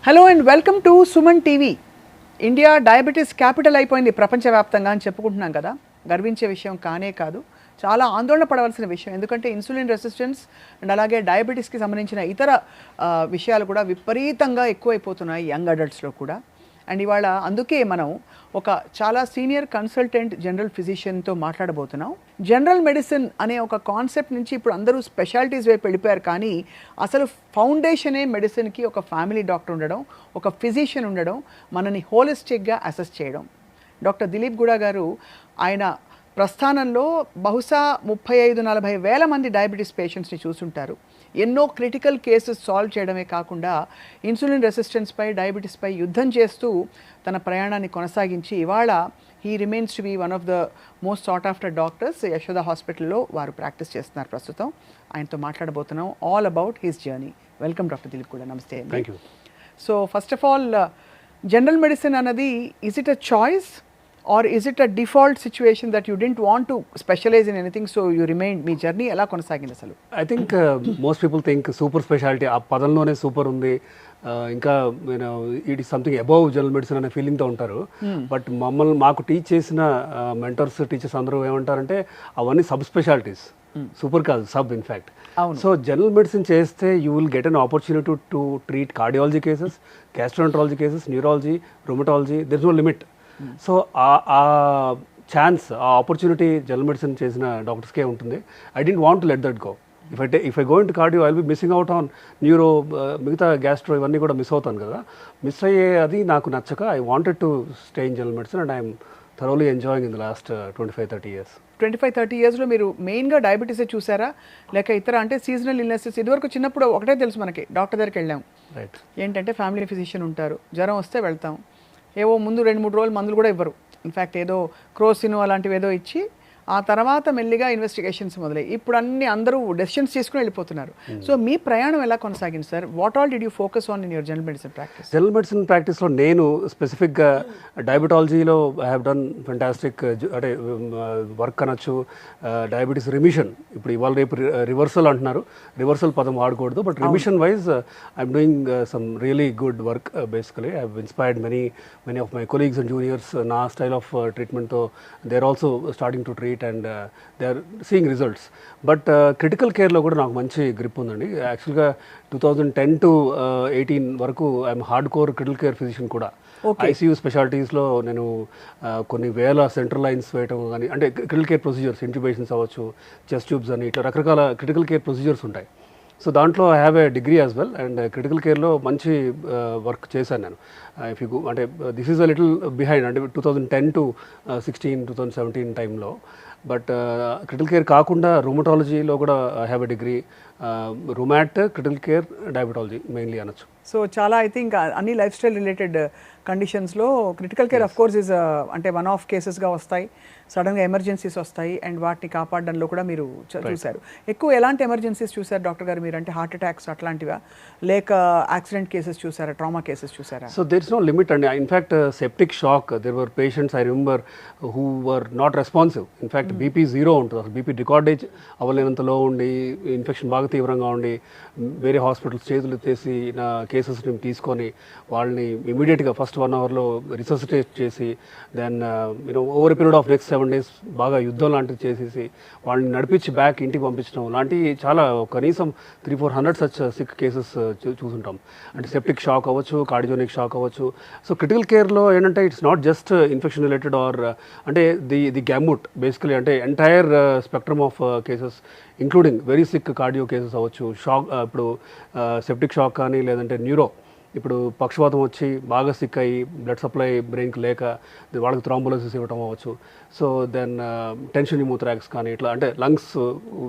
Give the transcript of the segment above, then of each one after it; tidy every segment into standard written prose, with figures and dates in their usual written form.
Hello and welcome to Suman TV. India diabetes capital అయిపోయింది ప్రపంచవ్యాప్తంగా అని చెప్పుకుంటున్నాం కదా. గర్వించే విషయం కానే కాదు, చాలా ఆందోళన పడవలసిన విషయం. ఎందుకంటే ఇన్సులిన్ రెసిస్టెన్స్ అండ్ అలాగే డయాబెటీస్కి సంబంధించిన ఇతర విషయాలు కూడా విపరీతంగా ఎక్కువైపోతున్నాయి యంగ్ అడల్ట్స్లో కూడా. అండ్ ఇవాళ అందుకే మనం ఒక చాలా సీనియర్ కన్సల్టెంట్ జనరల్ ఫిజిషియన్తో మాట్లాడబోతున్నాం. జనరల్ మెడిసిన్ అనే ఒక కాన్సెప్ట్ నుంచి ఇప్పుడు అందరూ స్పెషాలిటీస్ వైపు వెళ్ళిపోయారు, కానీ అసలు ఫౌండేషనే మెడిసిన్కి ఒక ఫ్యామిలీ డాక్టర్ ఉండడం, ఒక ఫిజిషియన్ ఉండడం, మనని హోలిస్టిక్గా అసెస్ చేయడం. డాక్టర్ దిలీప్ గూడా గారు ఆయన ప్రస్థానంలో బహుశా 35-40 వేల మంది డయాబెటీస్ పేషెంట్స్ని చూసుంటారు. ఎన్నో క్రిటికల్ కేసెస్ సాల్వ్ చేయడమే కాకుండా ఇన్సులిన్ రెసిస్టెన్స్పై, డయాబెటీస్పై యుద్ధం చేస్తూ తన ప్రయాణాన్ని కొనసాగించి ఇవాళ he remains to be one of the most sought after doctors. Yashoda హాస్పిటల్లో వారు ప్రాక్టీస్ చేస్తున్నారు ప్రస్తుతం. ఆయనతో మాట్లాడబోతున్నాం all about his journey. Welcome doctor Dilip కూడా. నమస్తే. Thank you. So first of all, general medicine అన్నది is it a choice or is it a default situation that you didn't want to specialize in anything, so you remained? Me journey ఎలా కొనసాగింది అసలు? I think most people think super speciality ఆ పదంలోనే super ఉంది, ఇంకా it is something above general medicine అనే ఫీలింగ్తో ఉంటారు. But మాకు టీచ్ చేసిన మెంటర్స్, టీచర్స్ అందరూ ఏమంటారంటే అవన్నీ సబ్ స్పెషాలిటీస్, సూపర్ కాదు, sub in fact. So general medicine చేస్తే you will get an opportunity to treat cardiology cases, gastroenterology cases, neurology, rheumatology. There is no limit. So ఆ ఛాన్స్, ఆ opportunity general medicine చేసిన డాక్టర్స్కే ఉంటుంది. I don't want to let that go. If I go in to cardio I will be missing out on neuro, మిగతా gastro ఇవన్నీ కూడా miss అవుతాను కదా. మిస్ అయ్యే అది నాకు నచ్చక I wanted to stay in general medicine and I'm thoroughly enjoying in the last 25-30 years. 25-30 yearsలో మీరు మెయిన్గా డయాబెటీసే చూసారా, లేక ఇతర అంటే సీజనల్ ఇల్నెసెస్? ఇదివరకు చిన్నప్పుడు ఒకటే తెలుసు మనకి, డాక్టర్ దగ్గరికి వెళ్ళాం, రైట్, ఏంటంటే ఫ్యామిలీ ఫిజిషియన్ ఉంటారు, జ్వరం వస్తే వెళ్తాం, ఏవో ముందు 2-3 రోజులు మందులు కూడా ఇవ్వరు. ఇన్ఫ్యాక్ట్ ఏదో క్రోసిన్ అలాంటివి ఏదో ఇచ్చి ఆ తర్వాత మెల్లిగా ఇన్వెస్టిగేషన్స్ మొదలయ్యి ఇప్పుడు అందరూ డెసిషన్స్ తీసుకుని వెళ్ళిపోతున్నారు. సో మీ ప్రయాణం ఎలా కొనసాగింది sir? What all did you focus on in your general medicine practice? General medicine ప్రాక్టీస్లో నేను స్పెసిఫిక్గా డయాబెటాలజీలో ఐ హ్యావ్ డన్ ఫెంటాస్టిక్ అంటే వర్క్ అనొచ్చు. డయాబెటీస్ రిమిషన్, ఇప్పుడు ఇవాళ రేపు రివర్సల్ అంటున్నారు, రివర్సల్ పదం వాడకూడదు, but remission wise I'm doing some really good work. Basically I have inspired many of my colleagues and juniors. నా స్టైల్ ఆఫ్ ట్రీట్మెంట్తో they are also starting to treat and they are seeing results. But critical కేర్లో కూడా నాకు మంచి grip ఉందండి. యాక్చువల్గా 2010 to 18 వరకు I'm hard core critical care physician కూడా. ఐసీయూ స్పెషాలిటీస్లో నేను కొన్ని వేల సెంట్రల్ లైన్స్ వేయటం కానీ, అంటే క్రిటికల్ కేర్ ప్రొసీజర్స్, ఇంట్యూబేషన్స్ అవ్వచ్చు, చెస్ట్ ట్యూబ్స్ అని, ఇట్లా రకరకాల క్రిటికల్ కేర్ ప్రొసీజర్స్ ఉంటాయి. సో దాంట్లో I have a degree as well, and critical కేర్లో మంచి వర్క్ చేశాను నేను. ఇఫ్ యూ అంటే this is a little behind, అంటే 2010 to 16, 2017 టైంలో. బట్ క్రిటికల్ కేర్ కాకుండా రూమటాలజీలో కూడా I have a degree. Rheumat, critical care, diabetology mainly అనొచ్చు. సో చాలా ఐ థింక్ అన్ని లైఫ్ స్టైల్ రిలేటెడ్ కండిషన్స్లో critical care of course is అంటే వన్ ఆఫ్ కేసెస్గా వస్తాయి, సడన్గా ఎమర్జెన్సీస్ వస్తాయి, అండ్ వాటిని కాపాడడంలో కూడా మీరు చూశారు. ఎక్కువ ఎలాంటి ఎమర్జెన్సీస్ చూసారు డాక్టర్ గారు మీరు? అంటే హార్ట్ అటాక్స్ అట్లాంటివా, లేక యాక్సిడెంట్ కేసెస్ చూసారా, ట్రామా కేసెస్ చూసారా? So there is no limit అండి. In fact septic shock, there were patients I remember who were not responsive. In fact BP 0 ఉంటుంది, అసలు బీపీ రికార్డేజ్ అవ్వలేనంతలో ఉండి, ఇన్ఫెక్షన్ బాగా తీవ్రంగా ఉండి, వేరే హాస్పిటల్స్ చేతులు ఎత్తేసి నా కేసెస్ని తీసుకొని వాళ్ళని ఇమీడియట్గా ఫస్ట్ 1 hourలో రిససిటేట్ చేసి, then over period of next 7 days బాగా యుద్ధం లాంటివి చేసేసి వాళ్ళని నడిపించి బ్యాక్ ఇంటికి పంపించడం లాంటివి చాలా, కనీసం 300-400 సచ్ సిక్ కేసెస్ చూసుంటాం. అంటే సెప్టిక్ షాక్ అవ్వచ్చు, కార్డియోనిక్ షాక్ అవ్వచ్చు. సో క్రిటికల్ కేర్లో ఏంటంటే it's not just infection related or అంటే ది గ్యాముట్ బేసికలీ, అంటే entire spectrum of cases including very sick cardio cases అవ్వచ్చు. షాక్, ఇప్పుడు సెప్టిక్ షాక్ కానీ, లేదంటే న్యూరో, ఇప్పుడు పక్షవాతం వచ్చి బాగా సిక్ అయ్యి బ్లడ్ సప్లై బ్రెయిన్కి లేక వాళ్ళకి థ్రాంబోలైసిస్ ఇవ్వటం అవ్వచ్చు. సో దెన్ టెన్షన్ న్యూమోథ్రాక్స్ కానీ, ఇట్లా అంటే లంగ్స్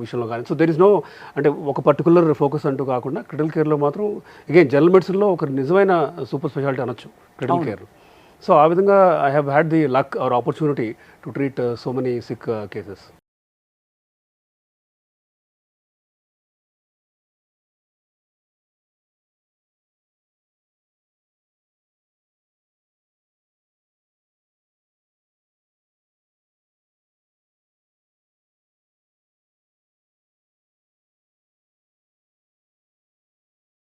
విషయంలో కానీ. సో దెర్ ఇస్ నో అంటే ఒక పర్టికులర్ ఫోకస్ అంటూ కాకుండా క్రిటికల్ కేర్లో మాత్రం అగైన్ జనరల్ మెడిసిన్లో ఒక నిజమైన సూపర్ స్పెషాలిటీ అనొచ్చు క్రిటికల్ కేర్. సో ఆ విధంగా I have had the luck or opportunity to treat so many sick cases.